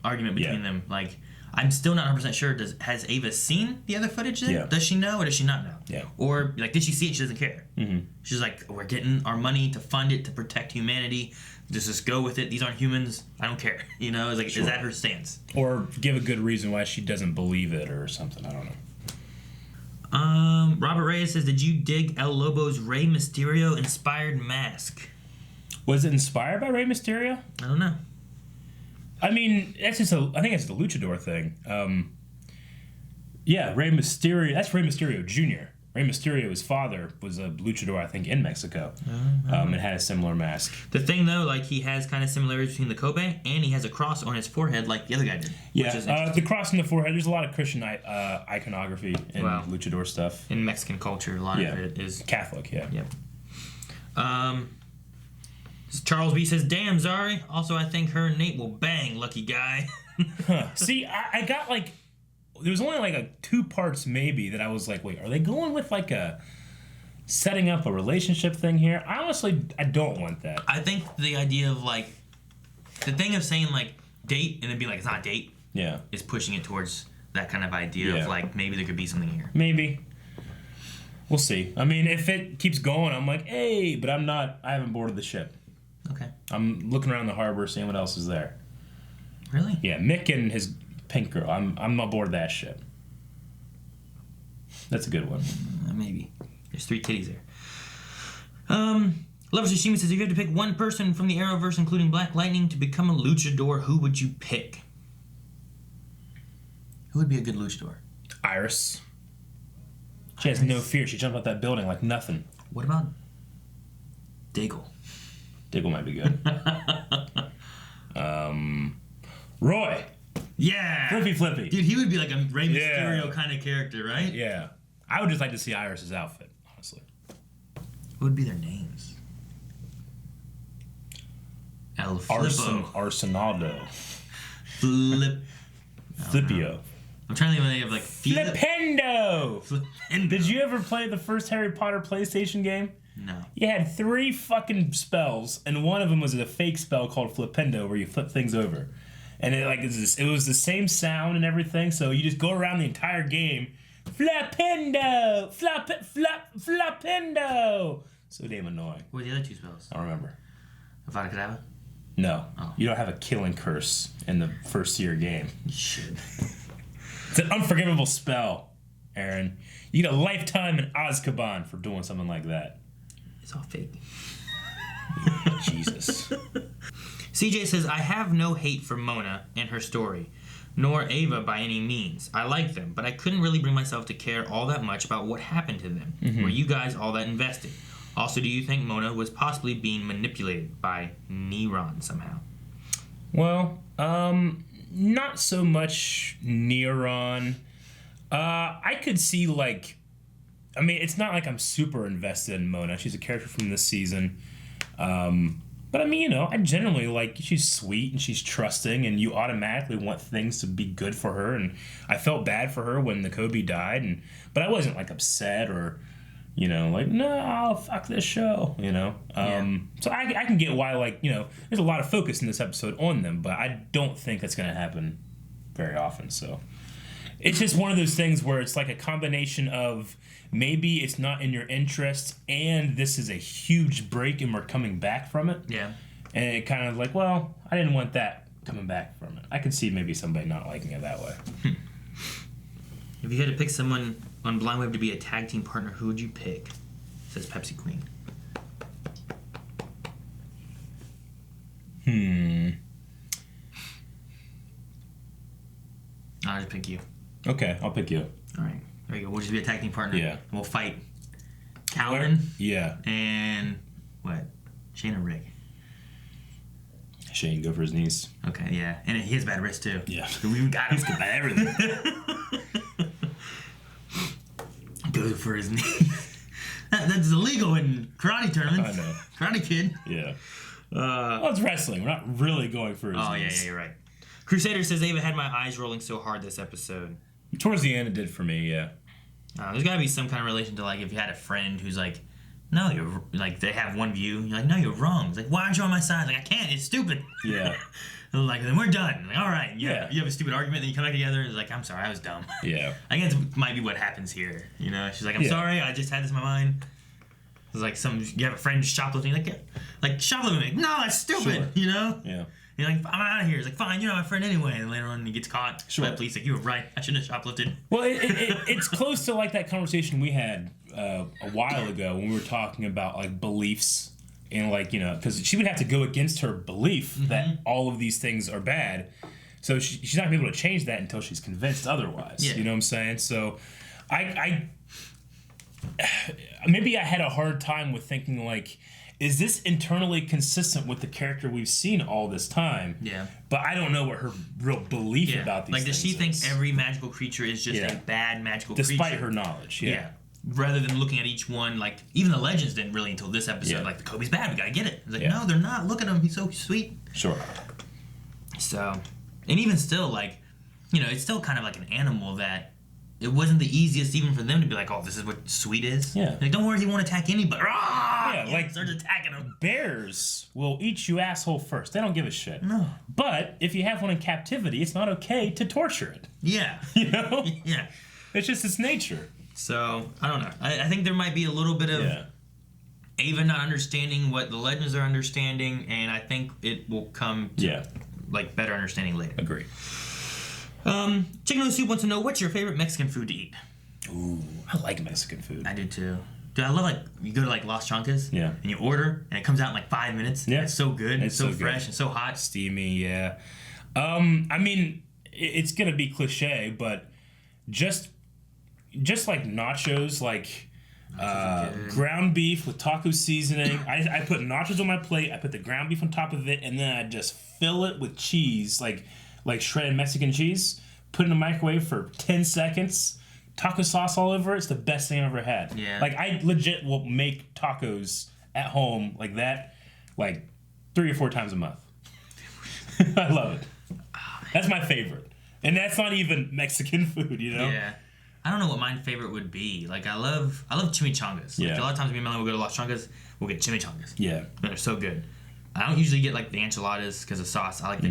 B: argument between them. Like, I'm still not 100% sure. Has Ava seen the other footage then?
A: Yeah.
B: Does she know or does she not know?
A: Yeah.
B: Or, like, did she see it? She doesn't care.
A: Mm-hmm.
B: She's like, we're getting our money to fund it, to protect humanity. Just go with it. These aren't humans. I don't care. It's like, is that her stance?
A: Or give a good reason why she doesn't believe it or something. I don't know.
B: Robert Reyes says, did you dig El Lobo's Rey Mysterio inspired mask?
A: Was it inspired by Rey Mysterio?
B: I don't know.
A: I mean, I think it's the luchador thing. Yeah, Rey Mysterio. That's Rey Mysterio Jr. Rey Mysterio's father was a luchador, I think, in Mexico, and had a similar mask.
B: The thing, though, like, he has kind of similarities between the Kobe, and he has a cross on his forehead like the other guy did.
A: Yeah, the cross on the forehead, there's a lot of Christian iconography in luchador stuff.
B: In Mexican culture, a lot of it is...
A: Catholic, yeah.
B: Yep. Charles B. says, damn, Zari. Also, I think her and Nate will bang, lucky guy.
A: See, I got, like... There was only like 2 parts maybe that I was like, wait, are they going with like a setting up a relationship thing here? Honestly, I don't want that.
B: I think the idea of like the thing of saying like date and then be like it's not a date, is pushing it towards that kind of idea of like maybe there could be something here.
A: Maybe. We'll see. I mean, if it keeps going, I'm like, hey, but I haven't boarded the ship.
B: Okay.
A: I'm looking around the harbor, seeing what else is there.
B: Really?
A: Yeah, Mick and his pink girl. I'm aboard that ship. That's a good one.
B: Maybe. There's 3 titties there. Lover Sashimi says, if you had to pick one person from the Arrowverse, including Black Lightning, to become a luchador, who would you pick? Who would be a good luchador?
A: Iris. She has no fear. She jumped out that building like nothing.
B: What about Diggle?
A: Diggle might be good. Roy.
B: Yeah.
A: Flippy.
B: Dude, he would be like a Rey Mysterio kind of character, right?
A: Yeah. I would just like to see Iris's outfit, honestly.
B: What would be their names? El Flippo.
A: Arsenado.
B: Flippio. I'm trying to think of like...
A: Flipendo! Did you ever play the first Harry Potter PlayStation game?
B: No.
A: You had 3 fucking spells, and one of them was a fake spell called Flipendo, where you flip things over. And it was the same sound and everything, so you just go around the entire game. Flapendo! Flapendo! So damn annoying.
B: What are the other 2 spells?
A: I don't remember.
B: Avada Kedavra?
A: No.
B: Oh.
A: You don't have a killing curse in the first year game.
B: You should.
A: It's an unforgivable spell, Aaron. You get a lifetime in Azkaban for doing something like that.
B: It's all fake.
A: Jesus.
B: CJ says, I have no hate for Mona and her story, nor Ava by any means. I like them, but I couldn't really bring myself to care all that much about what happened to them. Were you guys all that invested? Also, do you think Mona was possibly being manipulated by Neron somehow?
A: Well, not so much Neron. I could see, like... I mean, it's not like I'm super invested in Mona. She's a character from this season. But I mean, I generally like, she's sweet and she's trusting, and you automatically want things to be good for her. And I felt bad for her when the Kobe died, but I wasn't like upset or, like, no, fuck this show, So I can get why, like, there's a lot of focus in this episode on them, but I don't think that's going to happen very often. So it's just one of those things where it's like a combination of maybe it's not in your interest and this is a huge break and we're coming back from it.
B: Yeah.
A: And it kind of like, well, I didn't want that coming back from it. I could see maybe somebody not liking it that way.
B: If you had to pick someone on Blind Wave to be a tag team partner, who would you pick? Says Pepsi Queen. I'll just pick you.
A: Okay, I'll pick you.
B: All right. There you go. We'll just be a tag team partner.
A: Yeah.
B: We'll fight Calvin
A: Yeah.
B: and what? Shane or Rick?
A: Shane, go for his knees.
B: Okay, yeah. And he has bad wrist, too.
A: Yeah.
B: We got him.
A: He's good at everything.
B: Go for his knees. That's illegal in karate tournaments.
A: I know.
B: Karate Kid.
A: Yeah. Well, it's wrestling. We're not really going for his knees.
B: Yeah, you're right. Crusader says Ava had my eyes rolling so hard this episode.
A: Towards the end, it did for me, yeah.
B: There's got to be some kind of relation to, like, if you had a friend who's like, no, you're, like, they have one view. You're like, no, you're wrong. It's like, why aren't you on my side? Like, I can't. It's stupid.
A: Yeah.
B: Like, then we're done. Like, all right.
A: Yeah.
B: You have a stupid argument, then you come back together. It's like, I'm sorry, I was dumb.
A: Yeah.
B: I guess it might be what happens here. You know, she's like, I'm sorry, I just had this in my mind. It's like you have a friend shoplifting, like shoplifting. Like, no, that's stupid.
A: Sure.
B: You know.
A: Yeah.
B: You're like, I'm out of here. It's like, fine, you're not my friend anyway. And later on, he gets caught.
A: Sure.
B: By the police, like, you were right. I shouldn't have shoplifted.
A: Well, it's close to like that conversation we had a while ago when we were talking about like beliefs and like, you know, because she would have to go against her belief that all of these things are bad. So she's not going to be able to change that until she's convinced otherwise.
B: Yeah.
A: You know what I'm saying? So I maybe I had a hard time with thinking like, is this internally consistent with the character we've seen all this time?
B: Yeah.
A: But I don't know what her real belief about these
B: things
A: things
B: does she think
A: is.
B: every magical creature is just a bad magical creature?
A: Despite her knowledge, yeah.
B: Rather than looking at each one, like, even the legends didn't really until this episode,
A: Yeah.
B: like, the Kobe's bad, we gotta get it. It's like, no, they're not. Look at him, he's so sweet.
A: Sure.
B: So, and even still, like, you know, it's still kind of like an animal that it wasn't the easiest even for them to be like, oh, this is what sweet is.
A: Yeah.
B: Like, don't worry, he won't attack anybody.
A: Yeah, like,
B: starts attacking him.
A: Bears will eat you asshole first. They don't give a shit.
B: No.
A: But if you have one in captivity, it's not okay to torture it.
B: Yeah.
A: You know?
B: Yeah.
A: It's just its nature.
B: So, I don't know. I think there might be a little bit of Ava not understanding what the legends are understanding, and I think it will come to like better understanding later.
A: Agree.
B: Chicken Noodle Soup wants to know, what's your favorite Mexican food to eat?
A: Ooh, I like Mexican food.
B: I do too. Dude, I love, like, you go to, like, Los Chancas, and you order, and it comes out in, like, 5 minutes.
A: Yeah.
B: It's so good, and
A: It's
B: so
A: so
B: fresh,
A: good.
B: and so hot.
A: Steamy, yeah. I mean, it's gonna be cliche, but just like nachos, like ground beef with taco seasoning. I put nachos on my plate, I put the ground beef on top of it, and then I just fill it with cheese, like shredded Mexican cheese, put it in the microwave for 10 seconds, taco sauce all over it. It's the best thing I've ever had.
B: Yeah.
A: Like, I legit will make tacos at home like that, like 3 or 4 times a month. I love it. That's my favorite. And that's not even Mexican food, you know?
B: Yeah. I don't know what my favorite would be. Like, I love chimichangas. Like, a lot of times me and Melanie will go to Los Chancas, we'll get chimichangas.
A: Yeah.
B: And they're so good. I don't usually get, like, the enchiladas because of sauce. I like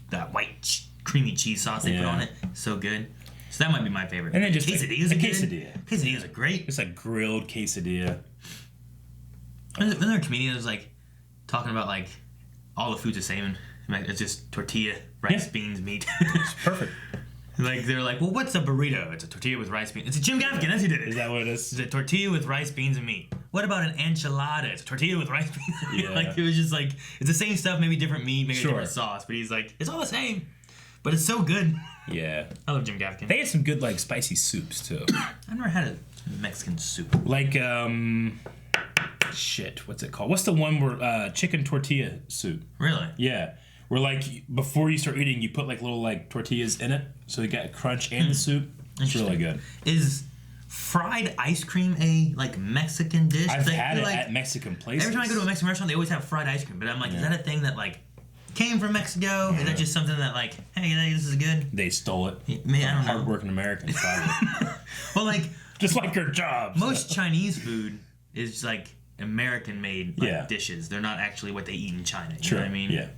B: that white creamy cheese sauce they put on it. So good. So that might be my favorite.
A: And then just
B: quesadillas
A: a
B: are good.
A: quesadilla.
B: Quesadillas are great.
A: It's like grilled quesadilla.
B: And there are comedians, like, talking about, like, all the food's the same. Like, it's just tortilla, rice, beans, meat.
A: It's perfect.
B: Like, they're like, well, what's a burrito? It's a tortilla with rice, beans. It's a Jim Gaffigan, that's who did it.
A: Is that what it is?
B: It's a tortilla with rice, beans, and meat. What about an enchilada? It's a tortilla with rice, beans, and meat.
A: Yeah.
B: Like, it was just like, it's the same stuff, maybe different meat, maybe
A: Sure.
B: different sauce. But he's like, it's all the same. But it's so good.
A: Yeah.
B: I love Jim Gaffigan.
A: They had some good, like, spicy soups, too.
B: I've never had a Mexican soup.
A: Like, shit, what's it called? What's the one where, chicken tortilla soup?
B: Really?
A: Yeah. Where, like, before you start eating, you put, like, little, like, tortillas in it, so you got a crunch and the soup. It's really good.
B: Is fried ice cream a, like, Mexican dish?
A: I've
B: Like,
A: had it
B: like,
A: at Mexican places.
B: every time I go to a Mexican restaurant, they always have fried ice cream. But I'm like, is that a thing that, like, came from Mexico? Is that just something that, like, hey, this is good?
A: They stole it.
B: I mean, I don't know.
A: Hardworking Americans, probably.
B: Well, like,
A: Just like your jobs.
B: most Chinese food is, like, American-made
A: Yeah.
B: dishes. They're not actually what they eat in China. You
A: Sure.
B: know what I mean?
A: Yeah.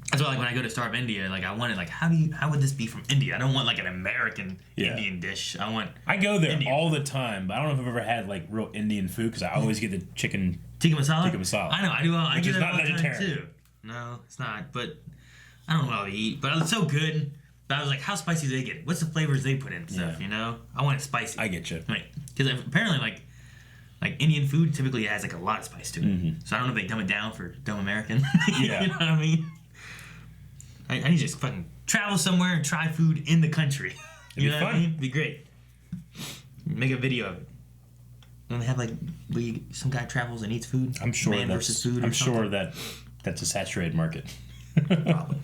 B: That's why, like, when I go to Startup India, like, I wanted, like, how would this be from India? I don't want, like, an American Indian dish.
A: I go there
B: Indian.
A: all the time, but I don't know if I've ever had, like, real Indian food, because I always get the chicken
B: Tikka masala?
A: tikka masala.
B: I know, I do. I
A: Which
B: do
A: is
B: that
A: not
B: all the time,
A: vegetarian.
B: too. No, it's not. But I don't know what I'll eat. But it's so good. But I was like, how spicy do they get it? What's the flavors they put in stuff, you know? I want it spicy.
A: I get you.
B: Right. Because apparently, like, like Indian food typically has like a lot of spice to it. So I don't know if they dumb it down for dumb American.
A: Yeah.
B: You know what I mean? I need to just fucking travel somewhere and try food in the country.
A: It'd be
B: know what
A: fun.
B: I mean? It'd be great. Make a video of it. Don't they have like some guy travels and eats food?
A: I'm sure
B: Man versus food.
A: I'm sure that's a saturated market.
B: Probably.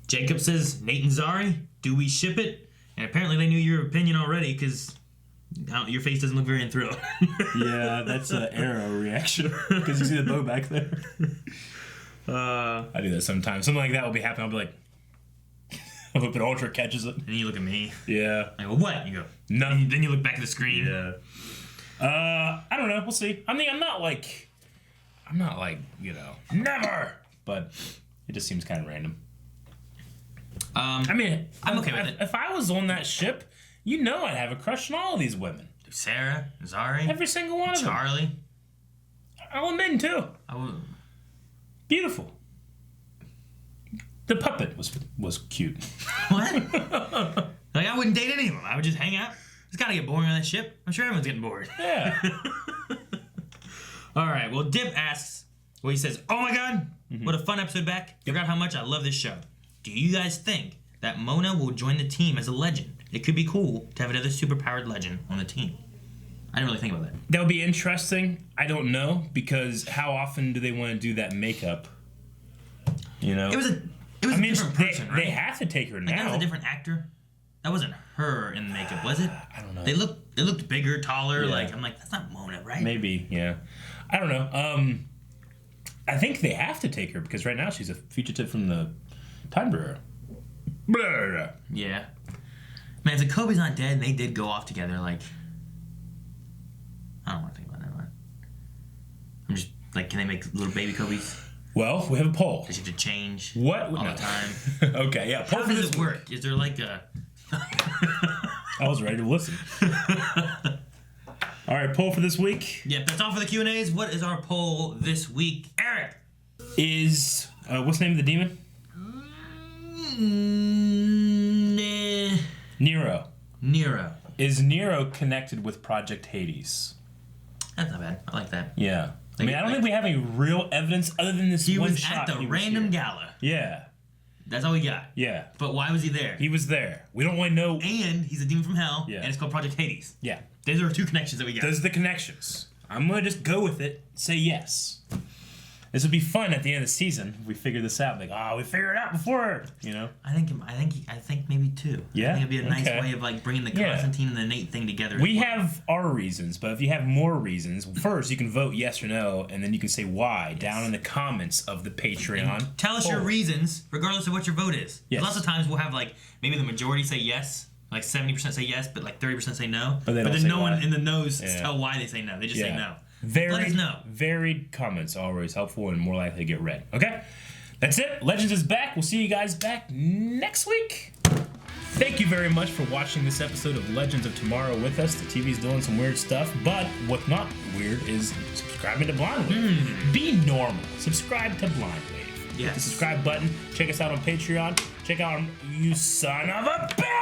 B: Jacob says, Nate and Zari, do we ship it? And apparently they knew your opinion already because your face doesn't look very enthralled.
A: Yeah, that's an arrow reaction. Because you see the bow back there. I do that sometimes. Something like that will be happening. I'll be like, I hope an Ultra catches it.
B: And you look at me.
A: Yeah.
B: I go, what? You go,
A: no.
B: Then you look back at the screen.
A: Yeah. I don't know. We'll see. I mean, I'm not like, never. But it just seems kind of random. I mean,
B: I'm okay with it.
A: If I was on that ship, I'd have a crush on all of these women.
B: Sarah, Zari,
A: every single one of them.
B: Charlie.
A: All men too. Beautiful. The puppet was cute.
B: What? Like I wouldn't date any of them. I would just hang out. It's gotta get boring on that ship. I'm sure everyone's getting bored.
A: Yeah.
B: All right. Well, Dip asks. Well, he says, "Oh my God, what a fun episode back! Forgot how much I love this show. Do you guys think that Mona will join the team as a legend? It could be cool to have another superpowered legend on the team." I didn't really think about that.
A: That would be interesting. I don't know, because how often do they want to do that makeup?
B: It was a different person, right?
A: They have to take her now.
B: That was a different actor. That wasn't her in the makeup, was it?
A: I don't know.
B: They looked bigger, taller. Yeah. Like I'm like, that's not Mona, right?
A: Maybe, yeah. I don't know. I think they have to take her because right now she's a fugitive from the Time Bureau. Blah, blah, blah.
B: Yeah. Man, if the Kobe's not dead and they did go off together, like, I don't want to think about that one. I'm just like, can they make little baby Kobe's?
A: Well, we have a poll.
B: Does she have to change
A: all
B: the time?
A: Okay, yeah.
B: How does it work? Is there like a...
A: I was ready to listen. All right, poll for this week.
B: Yep, that's all for the Q&As. What is our poll this week? Eric!
A: Is, what's the name of the demon? Nero. Is Nero connected with Project Hades?
B: That's not bad. I like that.
A: Yeah. I mean, I don't think we have any real evidence other than this one shot.
B: He was at the random gala.
A: Yeah.
B: That's all we got.
A: Yeah.
B: But why was he there?
A: He was there. We don't really know.
B: And he's a demon from hell.
A: Yeah.
B: And it's called Project Hades.
A: Yeah.
B: Those are two connections that we got.
A: Those are the connections. I'm going to just go with it. Say yes. This would be fun at the end of the season if we figure this out. Like, we figured it out before,
B: I think maybe two.
A: Yeah.
B: I think it'd be a nice way of like bringing the Constantine and the Nate thing together.
A: We have our reasons, but if you have more reasons, first you can vote yes or no, and then you can say why down in the comments of the Patreon.
B: And tell us your reasons, regardless of what your vote is.
A: Yes.
B: Lots of times we'll have like maybe the majority say yes, like 70% say yes, but like 30% say no.
A: But
B: then no one in the knows tell why they say no. They just say no. Let us know.
A: Varied comments are always helpful and more likely to get read. Okay? That's it. Legends is back. We'll see you guys back next week. Thank you very much for watching this episode of Legends of Tomorrow with us. The TV's doing some weird stuff, but what's not weird is subscribing to Blind Wave. Be normal. Subscribe to Blind Wave.
B: Yes.
A: Hit the subscribe button. Check us out on Patreon. Check out you son of a bitch!